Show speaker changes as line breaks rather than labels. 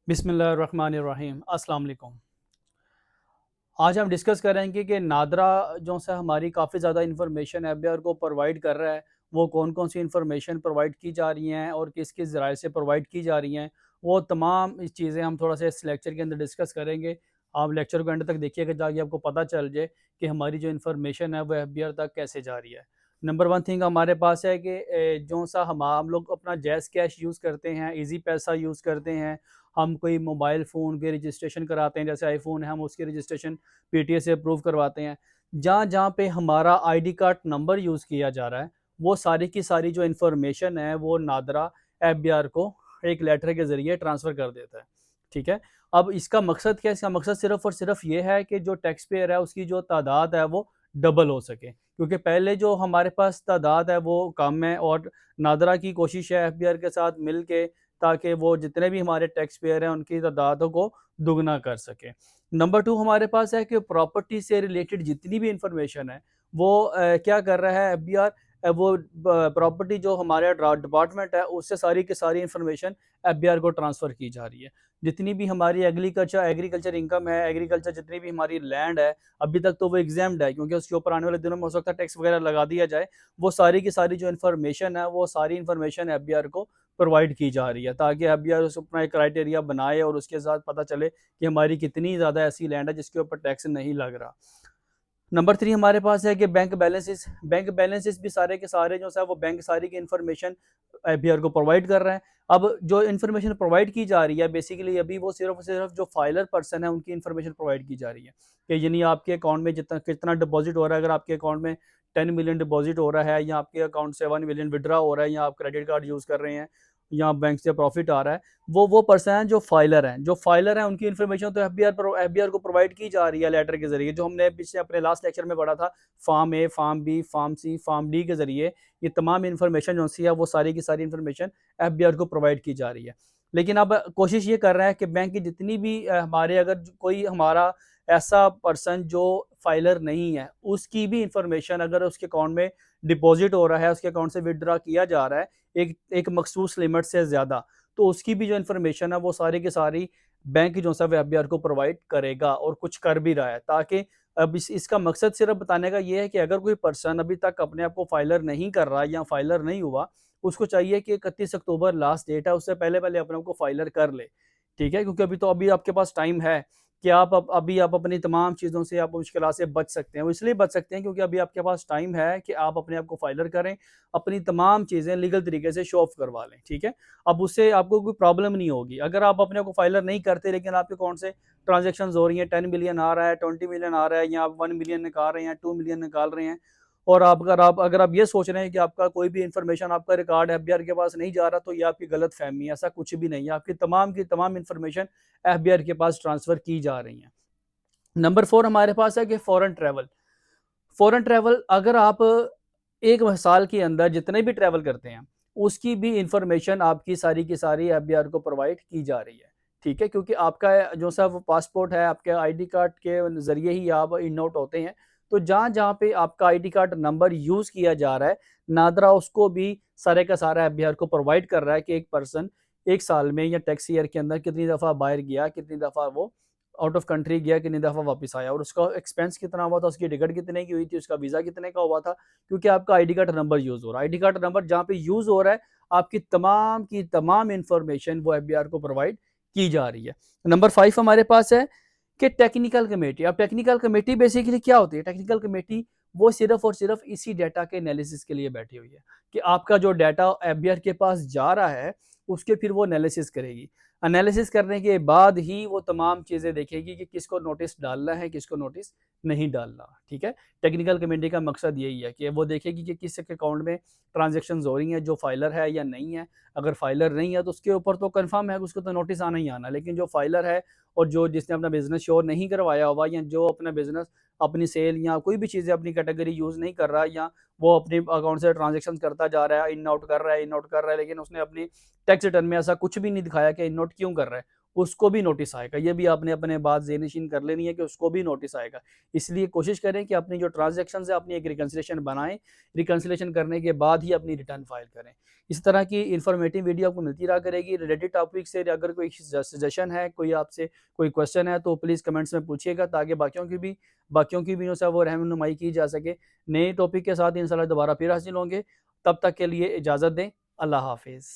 बिस्मिल्लाहिर्रहमानिर्रहीम अस्सलाम वालेकुम। आज हम डिस्कस करेंगे कि नादरा जो सा हमारी काफ़ी ज़्यादा इन्फॉर्मेशन एफबीआर को प्रोवाइड कर रहा है, वो कौन कौन सी इन्फॉर्मेशन प्रोवाइड की जा रही हैं और किस किस ज़राए से प्रोवाइड की जा रही हैं। वो तमाम इस चीज़ें हम थोड़ा सा इस लेक्चर के अंदर डिस्कस करेंगे। आप लेक्चर को एंड तक देखिएगा ताकि आपको पता चल जाए कि हमारी जो इन्फॉर्मेशन है वो एफबीआर तक कैसे जा रही है। नंबर वन थिंग हमारे पास है कि जो सा हम लोग अपना जैज़ कैश यूज़ करते हैं, ईजी पैसा यूज़ करते हैं, हम कोई मोबाइल फ़ोन के रजिस्ट्रेशन कराते हैं, जैसे आईफ़ोन है हम उसकी रजिस्ट्रेशन पीटीए से अप्रूव करवाते हैं। जहाँ-जहाँ पे हमारा आईडी कार्ड नंबर यूज़ किया जा रहा है, वो सारी की सारी जो इन्फॉर्मेशन है वो नादरा एफबीआर को एक लेटर के ज़रिए ट्रांसफ़र कर देता है। ठीक है? अब इसका मकसद क्या है? इसका मकसद सिर्फ़ और सिर्फ़ ये है कि जो टैक्स पेयर है उसकी जो तादाद है वो डबल हो सके। क्योंकि पहले जो हमारे पास तादाद है वो कम है और नादरा की कोशिश है एफबीआर के साथ मिल के ताकि वो जितने भी हमारे टैक्स पेयर हैं उनकी तादादों को दुगना कर सके। नंबर 2 हमारे पास है कि प्रॉपर्टी से रिलेटेड जितनी भी इंफॉर्मेशन है वो क्या कर रहा है एफबीआर, वो प्रॉपर्टी जो हमारे डिपार्टमेंट है उससे सारी की सारी इंफॉर्मेशन एफबीआर को ट्रांसफ़र की जा रही है। जितनी भी हमारी एग्रीकल्चर एग्रीकल्चर इनकम है, एग्रीकल्चर जितनी भी हमारी लैंड है, अभी तक तो वो एग्जैम्ड है क्योंकि उसके ऊपर आने वाले दिनों में हो सकता है टैक्स वगैरह लगा दिया जाए। वो सारी की सारी जो इन्फॉर्मेशन है वो सारी इन्फॉर्मेशन एफबीआर को प्रोवाइड की जा रही है ताकि एफबीआर उस अपना एक क्राइटेरिया बनाए और उसके साथ पता चले कि हमारी कितनी ज़्यादा ऐसी लैंड है जिसके ऊपर टैक्स नहीं लग रहा। नंबर 3 हमारे पास है कि बैंक बैलेंसेस भी सारे के सारे जो है वो बैंक सारी की इन्फॉर्मेशन एफबीआर को प्रोवाइड कर रहे हैं। अब जो इन्फॉर्मेशन प्रोवाइड की जा रही है बेसिकली अभी वो सिर्फ और सिर्फ जो फाइलर पर्सन है उनकी इन्फॉर्मेशन प्रोवाइड की जा रही है कि यानी आपके अकाउंट में जितना कितना डिपॉजिट हो रहा है। अगर आपके अकाउंट में 10 मिलियन डिपॉजिट हो रहा है या आपके अकाउंट से 1 मिलियन विड्रा हो रहा है या आप क्रेडिट कार्ड यूज़ कर रहे हैं या बैंक से प्रॉफिट आ रहा है, वो पर्सन है जो फाइलर हैं उनकी इन्फॉर्मेशन तो एफबीआर को प्रोवाइड की जा रही है लेटर के जरिए, जो हमने पिछले अपने लास्ट लेक्चर में पढ़ा था। फार्म ए, फार्म बी, फार्म सी, फार्म डी के जरिए ये तमाम इन्फॉर्मेशन जो सी है वो सारी की सारी इन्फॉर्मेशन एफबीआर को प्रोवाइड की जा रही है। लेकिन अब कोशिश ये कर रहा है कि बैंक की जितनी भी हमारे अगर कोई हमारा ऐसा पर्सन जो फाइलर नहीं है उसकी भी इंफॉर्मेशन अगर उसके अकाउंट में डिपॉजिट हो रहा है, उसके अकाउंट से विदड्रॉ किया जा रहा है एक एक मखसूस लिमिट से ज़्यादा, तो उसकी भी जो इन्फॉर्मेशन है वो सारी की सारी बैंक जो है एफबीआर को प्रोवाइड करेगा और कुछ कर भी रहा है ताकि अब इसका मकसद सिर्फ बताने का ये है कि अगर कोई पर्सन अभी तक अपने आप को फाइलर नहीं कर रहा या फाइलर नहीं हुआ, उसको चाहिए कि 31 अक्टूबर लास्ट डेट है, उससे पहले-पहले अपने आप को फाइलर कर ले। ठीक है? क्योंकि अभी आपके पास टाइम है कि अभी आप अपनी तमाम चीज़ों से आप मुश्किलात से बच सकते हैं। वो इसलिए बच सकते हैं क्योंकि अभी आपके पास टाइम है कि आप अपने आप को फाइलर करें, अपनी तमाम चीज़ें लीगल तरीके से शो ऑफ करवा लें। ठीक है? अब उससे आपको कोई प्रॉब्लम नहीं होगी। अगर आप अपने आप को फाइलर नहीं करते लेकिन आपके अकाउंट से ट्रांज़ैक्शंस हो रही हैं, 10 मिलियन आ रहा है, 20 मिलियन आ रहा है या आप 1 मिलियन निकाल रहे हैं, 2 मिलियन निकाल रहे हैं और अगर आप ये सोच रहे हैं कि आपका कोई भी इन्फॉर्मेशन आपका रिकॉर्ड एफबीआर के पास नहीं जा रहा, तो ये आपकी गलतफ़हमी है, ऐसा कुछ भी नहीं है। आपकी तमाम की तमाम इन्फॉर्मेशन एफबीआर के पास ट्रांसफ़र की जा रही है। नंबर 4 हमारे पास है कि फ़ॉरेन ट्रैवल। फ़ॉरेन ट्रैवल अगर आप 1 साल के अंदर जितने भी ट्रैवल करते हैं, उसकी भी इन्फॉर्मेशन आपकी सारी की सारी एफबीआर को प्रोवाइड की जा रही है। ठीक है? क्योंकि आपका जो सा वो पासपोर्ट है, आपके आईडी कार्ड के ज़रिए ही आप इन आउट होते हैं। तो जहाँ-जहाँ पे आपका आईडी कार्ड नंबर यूज़ किया जा रहा है, नादरा उसको भी सारे का सारा एफबीआर को प्रोवाइड कर रहा है कि एक पर्सन 1 साल में या टैक्स ईयर के अंदर कितनी दफ़ा बाहर गया, कितनी दफ़ा वो आउट ऑफ कंट्री गया, कितनी दफ़ा वापस आया और उसका एक्सपेंस कितना हुआ था, उसकी टिकट कितने की हुई थी, उसका वीज़ा कितने का हुआ था, क्योंकि आपका आईडी कार्ड नंबर यूज़ हो रहा है। आईडी कार्ड नंबर जहाँ पे यूज़ हो रहा है, आपकी तमाम की तमाम इन्फॉर्मेशन वो एफबीआर को प्रोवाइड की जा रही है। नंबर 5 हमारे पास है कि टेक्निकल कमेटी। अब टेक्निकल कमेटी बेसिकली क्या होती है? टेक्निकल कमेटी वो सिर्फ़ और सिर्फ़ इसी डेटा के एनालिसिस के लिए बैठी हुई है कि आपका जो डेटा एफबीआर के पास जा रहा है, उसके फिर वो एनालिसिस करेगी। एनालिसिस करने के बाद ही वो तमाम चीज़ें देखेगी कि किसको नोटिस डालना है, किसको नोटिस नहीं डालना। ठीक है? टेक्निकल कमेटी का मकसद यही है कि वो देखेगी कि किस के अकाउंट में ट्रांज़ैक्शंस हो रही हैं, जो फाइलर है या नहीं है। अगर फाइलर नहीं है तो उसके ऊपर तो कन्फर्म है कि उसको तो नोटिस आना ही आना है। लेकिन जो फाइलर है और जो जिसने अपना बिज़नेस शो नहीं करवाया हुआ या जो अपना बिज़नेस अपनी सेल या कोई भी चीज़ें अपनी कैटेगरी यूज़ नहीं कर रहा या वो अपने अकाउंट से ट्रांज़ैक्शंस करता जा रहा है, इन आउट कर रहा है, लेकिन उसने अपनी टैक्स रिटर्न में ऐसा कुछ भी नहीं दिखाया कि इन नोट क्यों कर रहा है। उसको भी नोटिस आएगा। ये भी आपने अपने बात ज़ेहन-नशीन कर लेनी है कि उसको भी नोटिस आएगा। इसलिए कोशिश करें कि अपनी जो ट्रांज़ैक्शंस है अपनी एक रिकंसिलिएशन बनाएँ, रिकंसिलिएशन करने के बाद ही अपनी रिटर्न फाइल करें। इस तरह की इन्फॉर्मेटिव वीडियो आपको मिलती रहा करेगी। रिलेटेड टॉपिक से अगर कोई सजेशन है, कोई आपसे कोई क्वेश्चन है तो प्लीज़ कमेंट्स में पूछिएगा ताकि बाकियों की भी जो है वो रहनुमाई की जा सके। नए टॉपिक के साथ इंशाल्लाह दोबारा फिर हाज़िर होंगे। तब तक के लिए इजाज़त दें। अल्लाह हाफ़िज़।